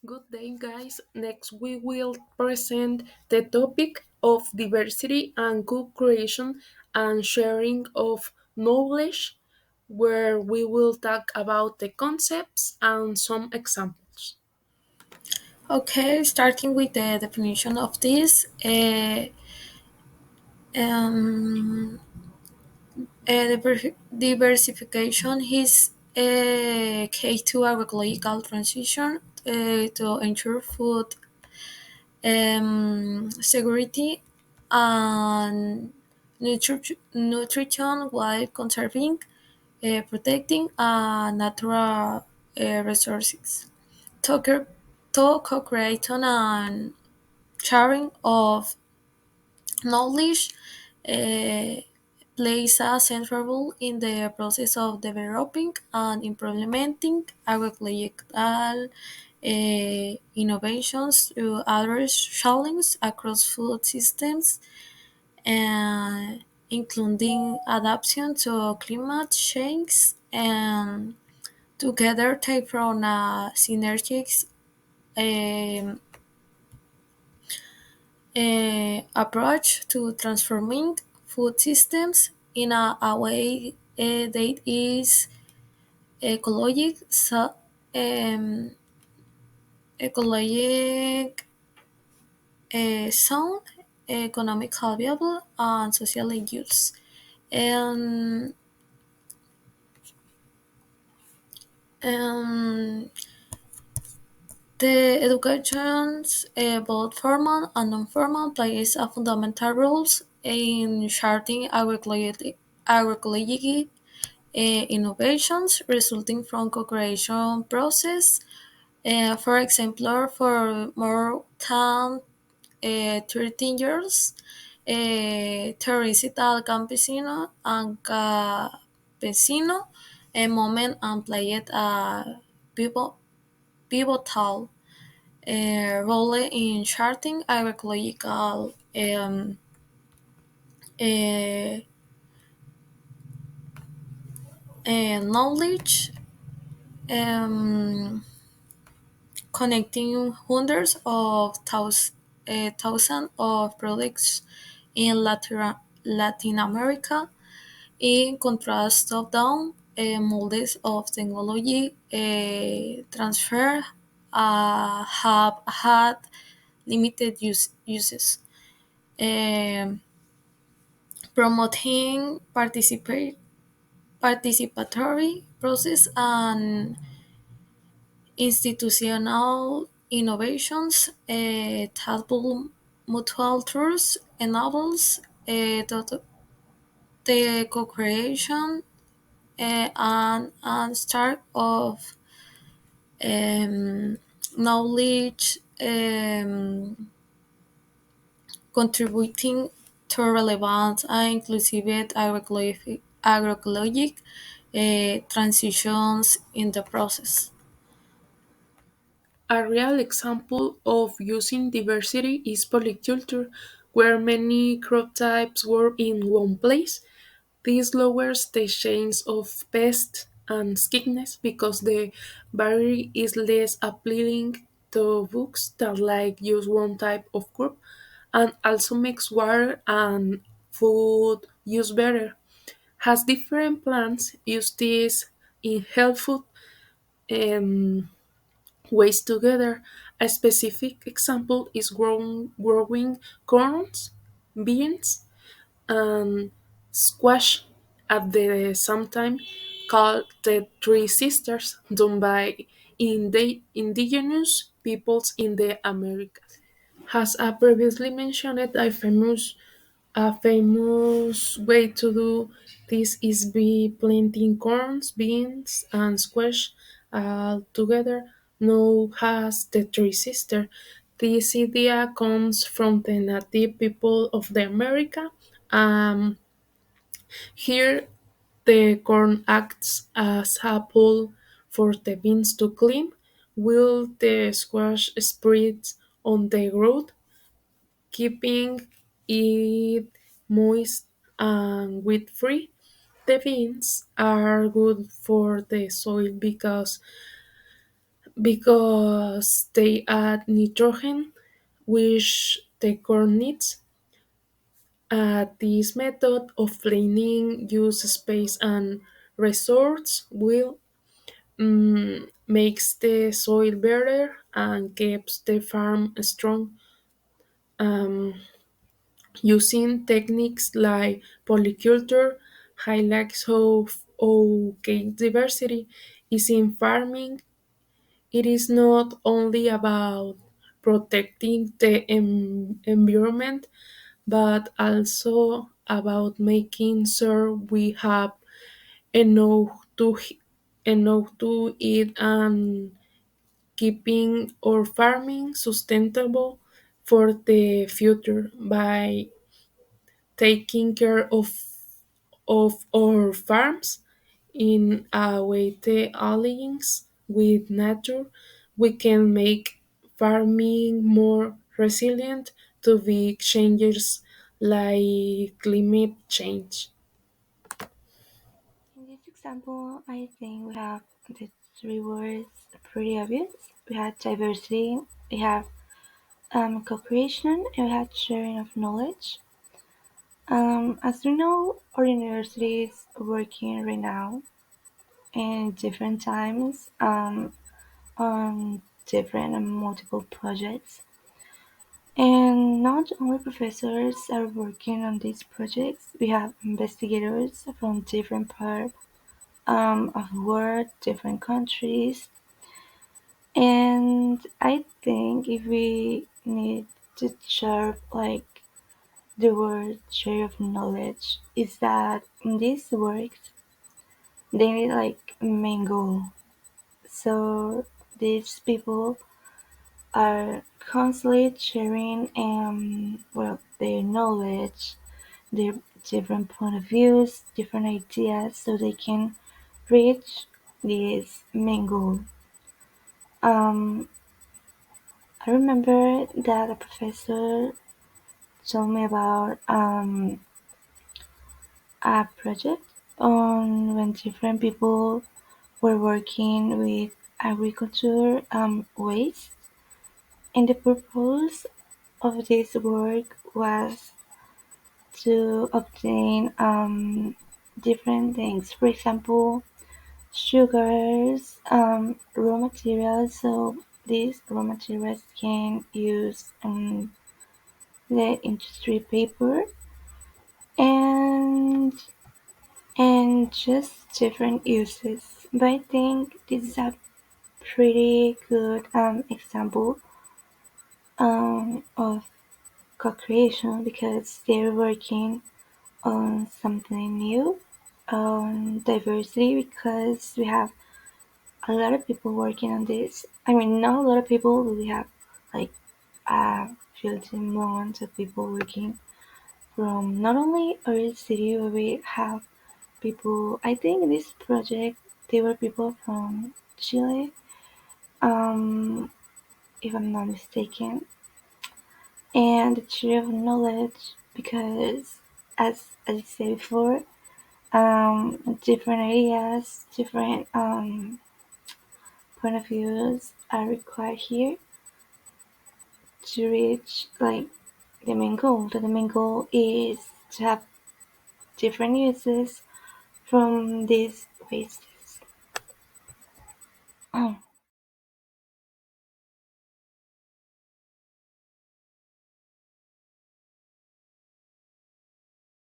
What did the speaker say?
Good day, guys. Next, we will present the topic of diversity and co-creation and sharing of knowledge, where we will talk about the concepts and some examples. Okay, starting with the definition of this, um, diversification is a key to agroecological transition to ensure food security and nutrition while conserving, protecting natural resources. To, co- to co-creation and sharing of knowledge uh, plays a central role in the process of developing and implementing agroecological innovations to address challenges across food systems, including adaptation to climate change and together take from a synergic um, approach to transforming food systems in a way that is ecologic, um, ecologic sound, economically viable, and socially just. Um, um, the educations, both formal and non-formal, plays a fundamental roles in charting agroecology innovations resulting from co-creation process. For example, for more than 13 years, Teresita Campesino and Campesino moment and played a pivotal role in charting agroecological uh, knowledge, um, connecting hundreds of thousands of products in Latin America. In contrast, top-down models of technology transfer have had limited uses, um, promoting participatory process and institutional innovations. Tadpole mutual trust enables the co-creation and start of knowledge, contributing to relevant and inclusive agroecologic transitions in the process. A real example of using diversity is polyculture, where many crop types work in one place. This lowers the chance of pests and sickness because the variety is less appealing to bugs that like use one type of crop, and also makes water and food use better. Has different plants use this in health food um, ways together. A specific example is growing corns, beans, and squash at the same time, called the Three Sisters, done by indigenous peoples in the Americas. As I previously mentioned, a famous way to do this is by planting corns, beans, and squash together, known as the Three Sisters. This idea comes from the native people of the America. Um, Here, the corn acts as a pole for the beans to climb, while the squash spreads on the ground, keeping it moist and weed free. The beans are good for the soil because because they add nitrogen, which the corn needs. This method of cleaning use space and resources will makes the soil better and keeps the farm strong. Um, Using techniques like polyculture highlights how diversity is in farming. It is not only about protecting the environment, but also about making sure we have enough enough to eat and keeping our farming sustainable for the future by taking care of our farms in a way the aligns with nature. We can make farming more resilient to big changes like climate change. In this example, I think we have the three words pretty obvious. We had diversity, we have co-creation, and we had sharing of knowledge. As we know, our university is working right now in different times on different and multiple projects. And not only professors are working on these projects, we have investigators from different parts of the world, different countries. And I think if we need to share like the word share of knowledge, is that in this work they need like main goal. So these people are constantly sharing well their knowledge, their different point of views, different ideas so they can reach this main goal. Um, I remember that a professor told me about a project on when different people were working with agriculture waste, and the purpose of this work was to obtain different things. For example, sugars, raw materials. So these raw materials can use the industry paper and just different uses. But I think this is a pretty good example of co-creation because they're working on something new, on diversity because we have a lot of people working on this. I mean, not a lot of people, but we have like a few months of people working from not only our city where we have people. I think in this project they were people from Chile, um, if I'm not mistaken, and the share of knowledge because, as I said before, different ideas, different point of views are required here to reach like the main goal. The main goal is to have different uses from these wastes.